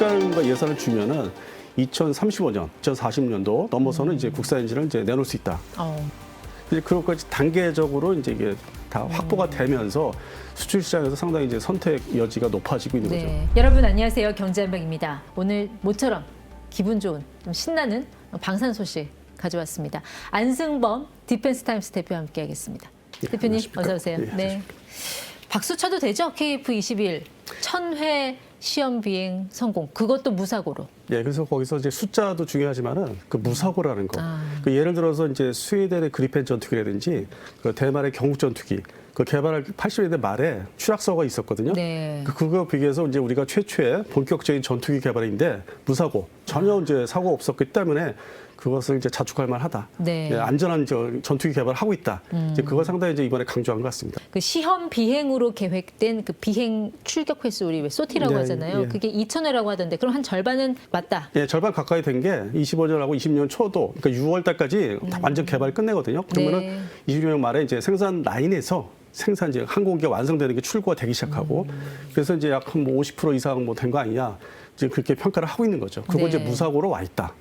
시간과 예산을 주면은 2035년, 2040년도 넘어서는 이제 국산 엔진을 이제 내놓을 수 있다. 이제 그것까지 단계적으로 이제 이게 다 확보가 되면서 수출 시장에서 상당히 이제 선택 여지가 높아지고 있는 거죠. 여러분 안녕하세요. 경제한방입니다. 오늘 모처럼 기분 좋은 좀 신나는 방산 소식 가져왔습니다. 안승범 디펜스 타임스 대표와 함께하겠습니다. 대표님 어서 오세요. 네. 박수 쳐도 되죠? KF21 1000회 시험 비행 성공. 그것도 무사고로. 예, 그래서 거기서 이제 숫자도 중요하지만은 그 무사고라는 거. 그 예를 들어서 이제 스웨덴의 그리펜 전투기라든지 그 대만의 경욱 전투기. 그 개발할 80년대 말에 추락사고가 있었거든요. 네. 그거 비교해서 이제 우리가 최초의 본격적인 전투기 개발인데 무사고 전혀 이제 사고 없었기 때문에 그것을 이제 자축할 만하다. 네. 예, 안전한 전투기 개발을 하고 있다. 이제 그걸 상당히 이제 이번에 강조한 것 같습니다. 그 시험 비행으로 계획된 그 비행 출격 횟수 우리 왜 소티라고 네, 하잖아요. 예. 그게 2000회라고 하던데 그럼 한 절반은 맞다. 예, 절반 가까이 된 게 25년하고 20년 초도, 그러니까 6월 달까지 다 완전 개발 끝내거든요. 그러면은 네. 20년 말에 이제 생산 라인에서 생산 이제 항공기가 완성되는 게 출고가 되기 시작하고 그래서 이제 약 한 뭐 50% 이상 뭐 된 거 아니냐 이제 그렇게 평가를 하고 있는 거죠. 그거 네. 이제 무사고로 와 있다.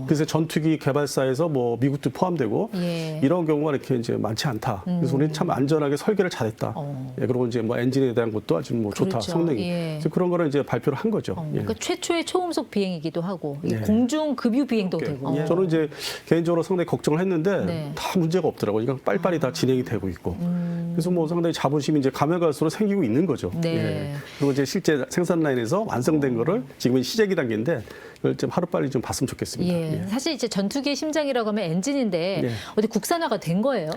그래서 전투기 개발사에서 뭐 미국도 포함되고 예. 이런 경우가 이렇게 이제 많지 않다. 그래서 우리는 참 안전하게 설계를 잘했다. 예, 그리고 이제 뭐 엔진에 대한 것도 아주 뭐 좋다. 그렇죠. 성능이. 예. 그래서 그런 거를 이제 발표를 한 거죠. 예. 그러니까 최초의 초음속 비행이기도 하고 이게 예. 공중 급유 비행도 되고. 예. 저는 이제 개인적으로 상당히 걱정을 했는데 네. 다 문제가 없더라고요. 그러니까 빨리빨리 다 진행이 되고 있고. 그래서 뭐 상당히 자부심이 이제 가면 갈수록 생기고 있는 거죠. 네. 예. 그리고 이제 실제 생산 라인에서 완성된 거를 지금은 시제기 단계인데 그걸 좀 하루빨리 좀 봤으면 좋겠습니다. 예. 예. 사실 이제 전투기의 심장이라고 하면 엔진인데 예. 어디 국산화가 된 거예요?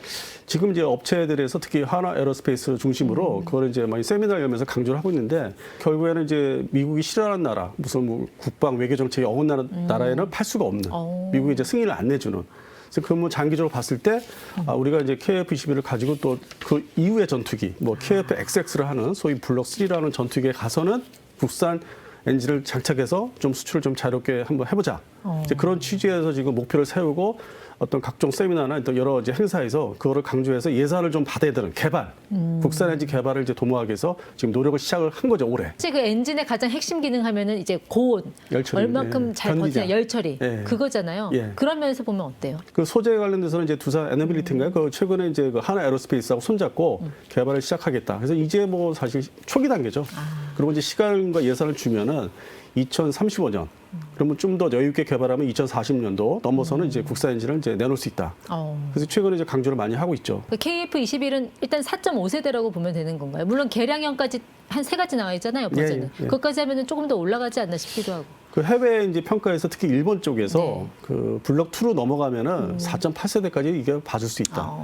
지금 이제 업체들에서 특히 하나 에어로스페이스 중심으로 그걸 이제 많이 세미나를 열면서 강조를 하고 있는데 결국에는 이제 미국이 싫어하는 나라, 무슨 뭐 국방 외교 정책이 어긋나는 나라에는 팔 수가 없는 미국이 이제 승인을 안 내주는. 그래서 그 뭐 장기적으로 봤을 때 우리가 이제 KF-21을 가지고 또 그 이후의 전투기, 뭐 KF-XX를 하는 소위 블록 3라는 전투기에 가서는 국산 엔진을 장착해서 좀 수출을 좀 자유롭게 한번 해보자. 이제 그런 취지에서 지금 목표를 세우고 어떤 각종 세미나나 또 여러 이제 행사에서 그거를 강조해서 예산을 좀 받아야 되는 개발, 국산 엔진 개발을 이제 도모하기 위해서 지금 노력을 시작을 한 거죠, 올해. 사실 그 엔진의 가장 핵심 기능 하면은 이제 고온, 열처리, 얼마큼 예. 잘 버티냐, 견디냐. 열처리 예. 그거잖아요. 예. 그런 면에서 보면 어때요? 그 소재 관련돼서는 이제 두산 에너빌리티인가요? 그 최근에 이제 그 하나 에어로스페이스하고 손잡고 개발을 시작하겠다. 그래서 이제 뭐 사실 초기 단계죠. 그리고 이제 시간과 예산을 주면은 2035년 그러면 좀 더 여유 있게 개발하면 2040년도 넘어서는 이제 국산 엔진을 이제 내놓을 수 있다. 그래서 최근에 이제 강조를 많이 하고 있죠. 그 KF-21은 일단 4.5세대라고 보면 되는 건가요? 물론 개량형까지 한 3가지 나와 있잖아요, 버전은. 예, 예. 그것까지 하면은 조금 더 올라가지 않나 싶기도 하고. 그 해외 이제 평가에서 특히 일본 쪽에서 네. 그 블록 2로 넘어가면은 4.8세대까지 이게 봐줄 수 있다.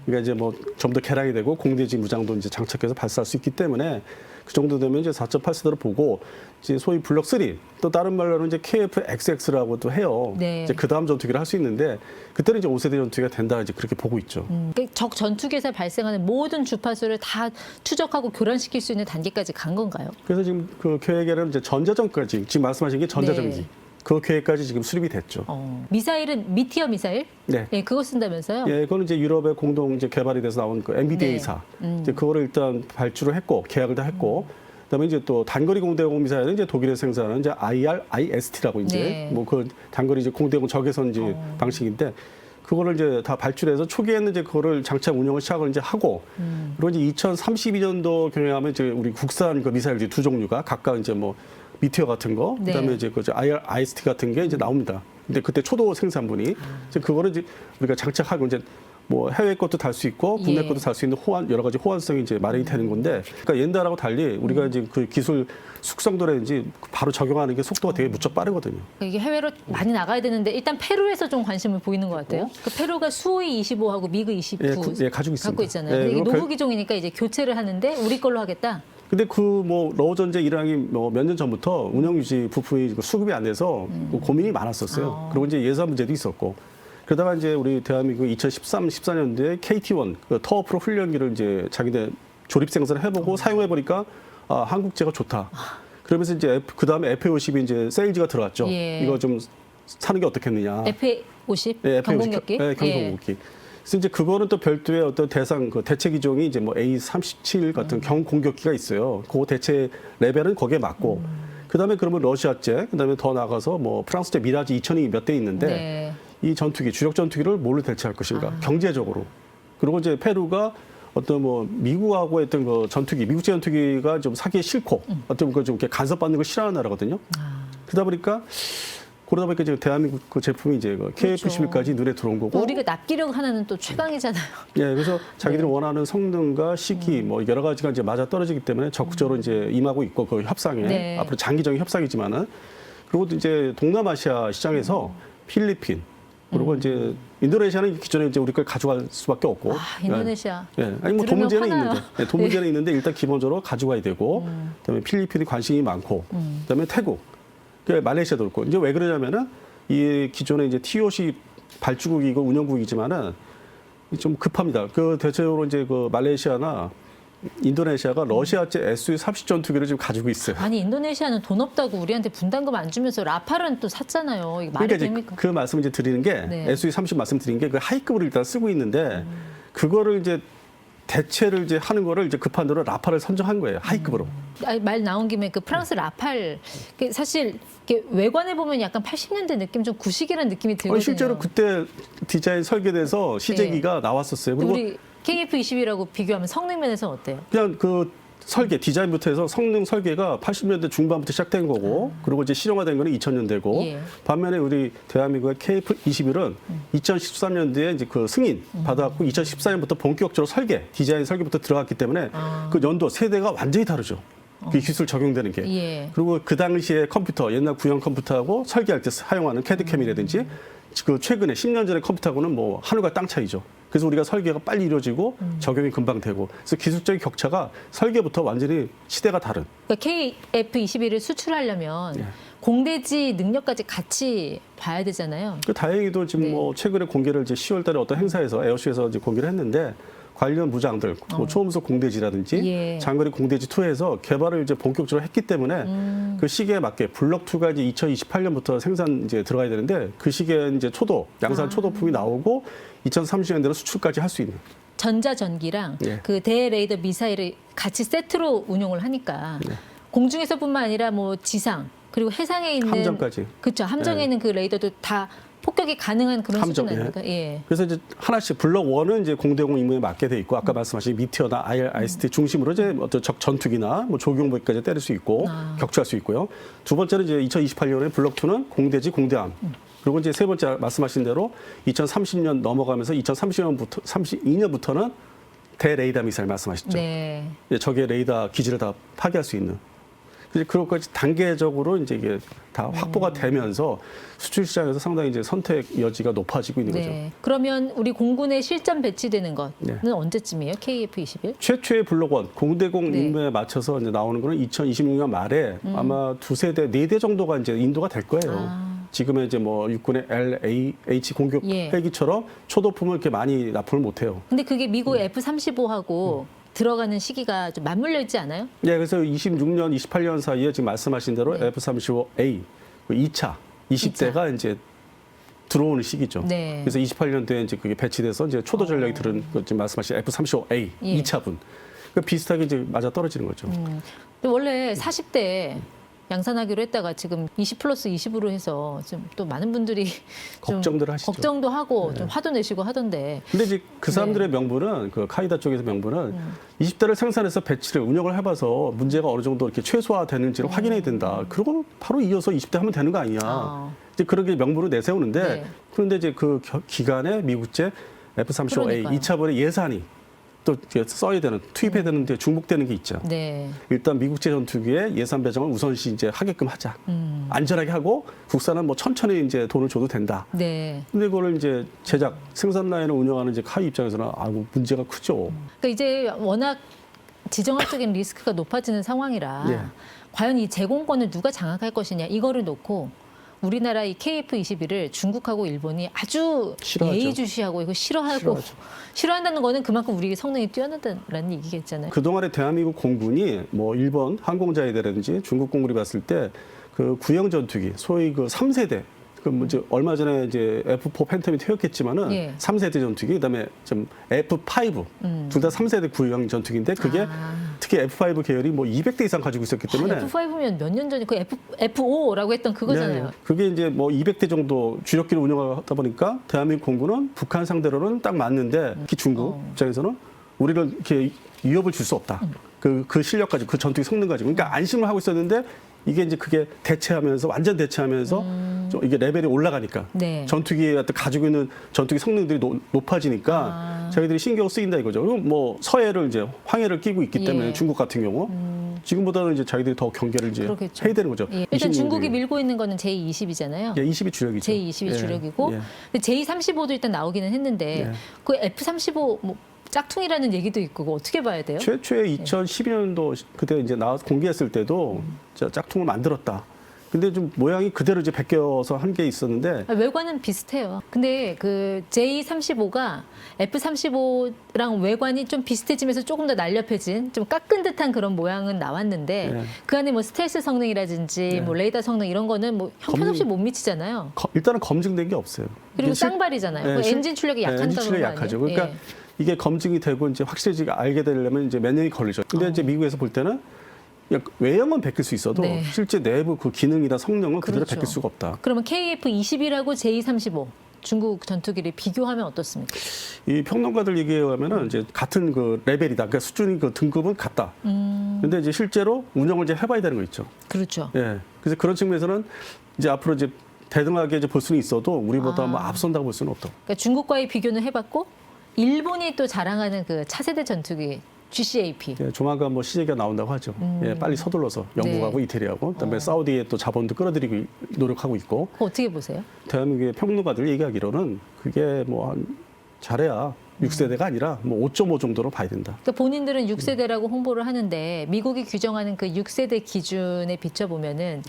그러니까 이제 뭐 좀 더 개량이 되고 공대지 무장도 이제 장착해서 발사할 수 있기 때문에 그 정도 되면 이제 4.8세대로 보고 이제 소위 블록 3 또 다른 말로는 이제 KF-XX라고도 해요. 네. 이제 그 다음 전투기를 할 수 있는데 그때는 이제 5세대 전투기가 된다 이제 그렇게 보고 있죠. 그러니까 적 전투기에서 발생하는 모든 주파수를 다 추적하고 교란시킬 수 있는 단계까지 간 건가요? 그래서 지금 그 계획에는 이제 전자전까지 지금 말씀하신 게 전자전기 네. 그 계획까지 지금 수립이 됐죠. 미사일은 미티어 미사일? 네. 예, 그거 쓴다면서요? 예, 그거는 이제 유럽의 공동 이제 개발이 돼서 나온 그 MBDA사. 이제 그거를 일단 발주를 했고 계약을 다 했고. 그다음에 이제 또 단거리 공대공 미사일은 이제 독일에 생산하는 이제 IRIST라고 이제 네. 뭐 그 단거리 이제 공대공 적외선지 방식인데 그거를 이제 다 발주해서 초기에는 이제 그거를 장착 운영을 시작을 이제 하고 그리고 이제 2032년도 경영하면 이제 우리 국산 그 미사일 두 종류가 각각 이제 뭐 미티어 같은 거, 네. 그다음에 이제 그 IRIST 같은 게 이제 나옵니다. 근데 그때 초도 생산분이 이제 그거를 이제 우리가 장착하고 이제 뭐 해외 것도 달 수 있고 국내 예. 것도 달 수 있는 여러 가지 호환성이 이제 마련이 되는 건데, 그러니까 옛날하고 달리 우리가 이제 그 기술 숙성도라든지 바로 적용하는 게 속도가 되게 무척 빠르거든요. 이게 해외로 많이 나가야 되는데 일단 페루에서 좀 관심을 보이는 것 같아요. 그 페루가 수호이 25하고 미그 29 예, 가지고 있습니다. 갖고 있잖아요. 예, 근데 이게 그리고 노후 기종이니까 이제 교체를 하는데 우리 걸로 하겠다. 근데 그 뭐 러우 전제 일항이 뭐 몇 년 전부터 운영 유지 부품이 수급이 안 돼서 고민이 많았었어요. 그리고 이제 예산 문제도 있었고. 그러다가 이제 우리 대한민국 2013, 14년도에 KT1 그 터프로 훈련기를 이제 자기네 조립 생산을 해보고 사용해 보니까 아, 한국제가 좋다. 그러면서 이제 그 다음에 FA50이 이제 세일즈가 들어왔죠. 예. 이거 좀 사는 게 어떻겠느냐. FA50 네, 경공격기. 네, 경공격기. 그래서 이제 그거는 또 별도의 어떤 대상 그 대체 기종이 이제 뭐 A37 같은 경공격기가 있어요. 그 대체 레벨은 거기에 맞고. 그다음에 그러면 러시아제, 그다음에 더 나가서 뭐 프랑스제 미라지 2000이 몇 대 있는데 네. 이 전투기, 주력 전투기를 뭘로 대체할 것인가? 경제적으로. 그리고 이제 페루가 어떤 뭐 미국하고 했던 그 전투기, 미국제 전투기가 좀 사기에 싫고 어떤 그 좀 이렇게 간섭받는 걸 싫어하는 나라거든요. 그러다 보니까 이제 대한민국 그 제품이 이제 그 KF-11까지 눈에 들어온 거고. 우리가 납기력 하나는 또 최강이잖아요. 예, 그래서 자기들이 원하는 성능과 시기 뭐 여러 가지가 이제 맞아 떨어지기 때문에 적극적으로 이제 임하고 있고 그 협상에 네. 앞으로 장기적인 협상이지만은 그리고 또 이제 동남아시아 시장에서 필리핀 그리고 이제 인도네시아는 기존에 이제 우리 걸 가져갈 수밖에 없고. 인도네시아. 예, 아니 뭐 돈 들으면 문제는 화나요. 있는데, 예, 돈 문제는 있는데 일단 기본적으로 가져가야 되고, 그다음에 필리핀이 관심이 많고, 그다음에 태국, 그 말레이시아도 그렇고. 이제 왜 그러냐면은 이 기존에 이제 TOC 발주국이고 운영국이지만은 좀 급합니다. 그 대체적으로 이제 그 말레이시아나 인도네시아가 러시아제 SU-30 전투기를 지금 가지고 있어요. 아니 인도네시아는 돈 없다고 우리한테 분담금 안 주면서 라팔은 또 샀잖아요. 이게 말이 그러니까 이제 됩니까? 그 말씀 이제 드리는 게 네. SU-30 말씀드린 게 그 하이급으로 일단 쓰고 있는데 그거를 이제 대체를 이제 하는 거를 이제 급한 대로 라파를 선정한 거예요. 하이급으로. 아니, 말 나온 김에 그 프랑스 라팔 사실 이렇게 외관에 보면 약간 80년대 느낌 좀 구식이라는 느낌이 들거든요. 아니, 실제로 그때 디자인 설계돼서 시제기가 나왔었어요. 그리고 우리 KF-21하고 비교하면 성능 면에서는 어때요? 그냥 그 설계 디자인부터 해서 성능 설계가 80년대 중반부터 시작된 거고 그리고 이제 실용화된 거는 2000년대고 예. 반면에 우리 대한민국의 KF-21은 2013년도에 이제 그 승인 받아갖고 2014년부터 본격적으로 설계 디자인 설계부터 들어갔기 때문에 그 연도 세대가 완전히 다르죠. 그 기술 적용되는 게. 예. 그리고 그 당시에 컴퓨터 옛날 구형 컴퓨터하고 설계할 때 사용하는 캐드캠이라든지 그 최근에 10년 전의 컴퓨터하고는 뭐 하늘과 땅 차이죠. 그래서 우리가 설계가 빨리 이루어지고 적용이 금방 되고 그래서 기술적인 격차가 설계부터 완전히 시대가 다른. 그러니까 KF-21을 수출하려면 예. 공대지 능력까지 같이 봐야 되잖아요. 그 다행히도 지금 네. 뭐 최근에 공개를 이제 10월달에 어떤 행사에서 에어쇼에서 이제 공개를 했는데 관련 무장들, 뭐 초음속 공대지라든지 예. 장거리 공대지 2에서 개발을 이제 본격적으로 했기 때문에 그 시기에 맞게 블록 2가 이제 2028년부터 생산 이제 들어가야 되는데 그 시기에 이제 양산 초도품이 나오고 2030년대로 수출까지 할 수 있는. 전자전기랑 예. 그 대레이더 미사일을 같이 세트로 운용을 하니까 네. 공중에서뿐만 아니라 뭐 지상 그리고 해상에 있는 함정까지. 그렇죠. 함정에 예. 있는 그 레이더도 다 폭격이 가능한 그런 함정, 수준 아닙니까? 예. 그래서 이제 하나씩 블록 1은 이제 공대공 임무에 맡게 돼 있고 아까 말씀하신 미티어나 IST 중심으로 이제 어떤 적 전투기나 뭐 조경보기까지 때릴 수 있고 격추할 수 있고요. 두 번째는 이제 2028년에 블록 2는 공대지 공대함. 그리고 이제 세 번째 말씀하신 대로 2030년 넘어가면서 2030년부터 32년부터는 대레이더 미사일 말씀하셨죠. 네. 이제 적의 레이더 기지를 다 파괴할 수 있는. 이제 그런 것까지 단계적으로 이제 이게 다 확보가 되면서 수출 시장에서 상당히 이제 선택 여지가 높아지고 있는 거죠. 네. 그러면 우리 공군에 실전 배치되는 것은 네. 언제쯤이에요? KF-21? 최초의 블록 1 공대공 네. 임무에 맞춰서 이제 나오는 거는 2026년 말에 아마 두세 대, 네 대 정도가 이제 인도가 될 거예요. 지금의 이제 뭐 육군의 LAH 공격 예. 헬기처럼 초도품을 이렇게 많이 납품을 못 해요. 근데 그게 미국 네. F-35하고 들어가는 시기가 좀 맞물려 있지 않아요? 예, 그래서 26년, 28년 사이에 지금 말씀하신 대로 네. F-35A 2차, 20대가 이제 들어오는 시기죠. 네. 그래서 28년도에 이제 그게 배치돼서 이제 초도 전력이 들은 그 지금 말씀하신 F-35A 예. 2차분. 그 비슷하게 이제 맞아 떨어지는 거죠. 근데 원래 40대 양산하기로 했다가 지금 20+20으로 해서 좀 또 많은 분들이 좀 걱정들 하시죠. 걱정도 하고 좀 화도 내시고 하던데. 근데 이제 그 사람들의 네. 명분은 그 카이다 쪽에서 명분은 20대를 생산해서 배치를 운영을 해봐서 문제가 어느 정도 이렇게 최소화되는지를 확인해야 된다. 그리고 바로 이어서 20대 하면 되는 거 아니냐. 아. 이제 그런 게 명분을 내세우는데 네. 그런데 이제 그 기간에 미국제 F-35A 그러니까요. 2차번의 예산이 또 이렇게 써야 되는 투입해야 되는데 중복되는 게 있죠. 네. 일단 미국제 전투기에 예산 배정을 우선시 이제 하게끔 하자. 안전하게 하고 국산은 뭐 천천히 이제 돈을 줘도 된다. 네. 근데 그거를 이제 제작 생산 라인을 운영하는 이제 카이 입장에서는 아이고 문제가 크죠. 그러니까 이제 워낙 지정학적인 리스크가 높아지는 상황이라 예. 과연 이 제공권을 누가 장악할 것이냐 이거를 놓고 우리나라 이 KF-21을 중국하고 일본이 아주 싫어하죠. 예의주시하고 이거 싫어하고 싫어한다는 거는 그만큼 우리 성능이 뛰어나다는 얘기겠잖아요. 그동안에 대한민국 공군이 뭐 일본 항공자위대라든지 중국 공군이 봤을 때 그 구형 전투기 소위 그 3세대 그럼 이제 얼마 전에 이제 F4 팬텀이 퇴역했지만은 예. 3세대 전투기, 그다음에 좀 F5 둘 다 3세대 구형 전투기인데 그게 특히 F5 계열이 뭐 200대 이상 가지고 있었기 때문에 F5면 몇 년 전에 그 F5라고 했던 그거잖아요. 네, 그게 이제 뭐 200대 정도 주력기를 운영하다 보니까 대한민국 공군은 북한 상대로는 딱 맞는데 특히 중국 입장에서는 우리를 이렇게 위협을 줄 수 없다. 그 실력 가지고 그 전투기 성능 가지고 그러니까 안심을 하고 있었는데 이게 이제 그게 대체하면서 완전 대체하면서 좀 이게 레벨이 올라가니까 네. 전투기에 어떤 가지고 있는 전투기 성능들이 높아지니까 자기들이 신경 쓰인다 이거죠. 그리고 뭐 서해를 이제 황해를 끼고 있기 때문에 예. 중국 같은 경우 지금보다는 이제 자기들이 더 경계를 이제 그러겠죠. 해야 되는 거죠. 예. 일단 26 중국이 년이. 밀고 있는 거는 J-20이잖아요. 예, 20이 주력이죠. J-20이 예, 주력이고 예. 근데 J-35도 일단 나오기는 했는데 예. 그 F-35 뭐 짝퉁이라는 얘기도 있고 그거 어떻게 봐야 돼요? 최초에 2012년도 그때 이제 나와서 공개했을 때도 짝퉁을 만들었다. 근데 좀 모양이 그대로 이제 베껴서 한 게 있었는데 외관은 비슷해요. 근데 그 J-35가 F-35랑 외관이 좀 비슷해지면서 조금 더 날렵해진 좀 깎은 듯한 그런 모양은 나왔는데 네. 그 안에 뭐 스텔스 성능이라든지 뭐 레이더 성능 이런 거는 뭐 형편없이 못 미치잖아요. 일단은 검증된 게 없어요. 그리고 이게 실- 쌍발이잖아요. 네, 그 실- 엔진 출력이 네, 약한다는 엔진 출력이 거 약하죠. 아니에요? 그러니까 이게 검증이 되고 이제 확실히 알게 되려면 이제 몇 년이 걸리죠. 근데 이제 미국에서 볼 때는 외형은 베낄 수 있어도 네. 실제 내부 그 기능이나 성능은 그대로 그렇죠. 베낄 수가 없다. 그러면 KF-21하고 J-35 중국 전투기를 비교하면 어떻습니까? 이 평론가들 얘기에 의하면은 이제 같은 그 레벨이다. 그러니까 수준이 그 등급은 같다. 근데 이제 실제로 운영을 이제 해봐야 되는 거 있죠. 그렇죠. 예. 그래서 그런 측면에서는 이제 앞으로 이제 대등하게 이제 볼 수는 있어도 우리보다 뭐 앞선다고 볼 수는 없다. 그러니까 중국과의 비교는 해봤고 일본이 또 자랑하는 그 차세대 전투기 GCAP. 예, 조만간 뭐 시제가 나온다고 하죠. 예, 빨리 서둘러서 영국하고 네. 이태리하고 그다음에 사우디의 또 자본도 끌어들이고 노력하고 있고 그거 어떻게 보세요? 대한민국의 평론가들 얘기하기로는 그게 뭐 한 잘해야 6세대가 아니라 뭐 5.5 정도로 봐야 된다. 그러니까 본인들은 6세대라고 홍보를 하는데 미국이 규정하는 그 6세대 기준에 비춰보면은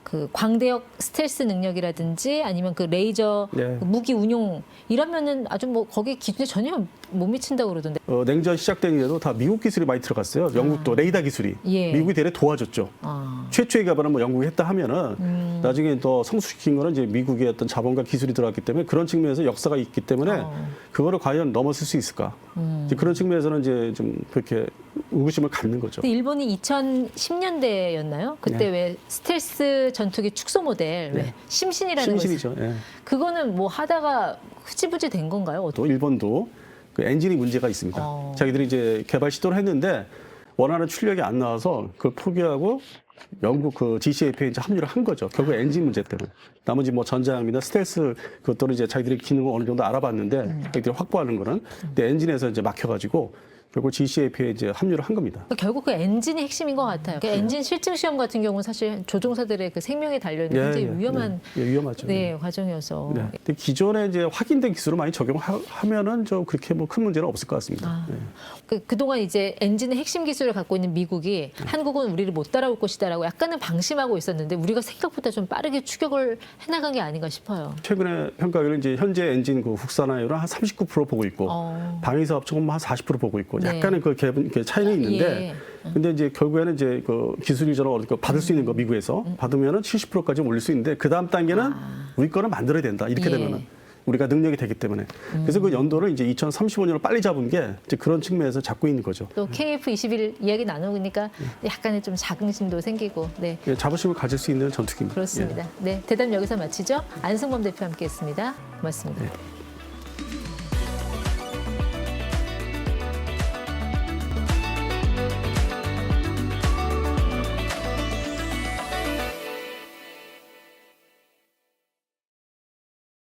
그 광대역 스텔스 능력이라든지 아니면 그 레이저 네. 그 무기 운용 이러면은 아주 뭐 거기 기준에 전혀 못 미친다고 그러던데. 냉전 시작된 이래도 다 미국 기술이 많이 들어갔어요. 영국도 레이더 기술이. 예. 미국이 대래 도와줬죠. 아. 최초의 개발은 뭐 영국이 했다 하면은 나중에 더 성숙시킨 거는 이제 미국의 어떤 자본과 기술이 들어갔기 때문에 그런 측면에서 역사가 있기 때문에 그거를 과연 넘어설 수 있을까? 이제 그런 측면에서는 이제 좀 그렇게 의구심을 갖는 거죠. 근데 일본이 2010년대였나요? 그때 네. 왜 스텔스 전투기 축소 모델 왜 네. 심신이라는 거 있어요. 심신이죠. 예. 그거는 뭐 하다가 흐지부지 된 건가요? 또 일본도 그 엔진이 문제가 있습니다. 자기들이 이제 개발 시도를 했는데 원하는 출력이 안 나와서 그걸 포기하고 영국 그 GCAP에 이제 합류를 한 거죠. 결국 엔진 문제 때문에. 나머지 뭐 전자함이나 스텔스 그것들은 이제 자기들이 기능을 어느 정도 알아봤는데 자기들이 확보하는 거는 근데 엔진에서 이제 막혀가지고 결국 GCAP에 이제 합류를 한 겁니다. 그러니까 결국 그 엔진이 핵심인 것 같아요. 그 엔진 실증 시험 같은 경우는 사실 조종사들의 그 생명에 달려 있는 굉장히 위험한 위험하죠. 과정이어서. 네. 근데 기존에 이제 확인된 기술을 많이 적용하면은 좀 그렇게 뭐 큰 문제는 없을 것 같습니다. 네. 그동안 이제 엔진의 핵심 기술을 갖고 있는 미국이 한국은 우리를 못 따라올 것이다라고 약간은 방심하고 있었는데 우리가 생각보다 좀 빠르게 추격을 해나간 게 아닌가 싶어요. 최근에 평가율은 이제 현재 엔진 그 국산화율은 한 39% 보고 있고 방위사업 조금 한 40% 보고 있고 네. 약간의 그 차이는 있는데 근데 이제 결국에는 이제 그 기술이전을 받을 수 있는 거 미국에서 받으면은 70%까지 올릴 수 있는데 그 다음 단계는 우리 거를 만들어야 된다 이렇게 예. 되면은 우리가 능력이 되기 때문에 그래서 그 연도를 이제 2035년으로 빨리 잡은 게 이제 그런 측면에서 잡고 있는 거죠. 또 KF-21 이야기 나누니까 약간의 좀 자긍심도 생기고. 네. 예, 자부심을 가질 수 있는 전투기입니다. 그렇습니다. 네, 대담 여기서 마치죠. 안승범 대표 함께했습니다. 고맙습니다. 예.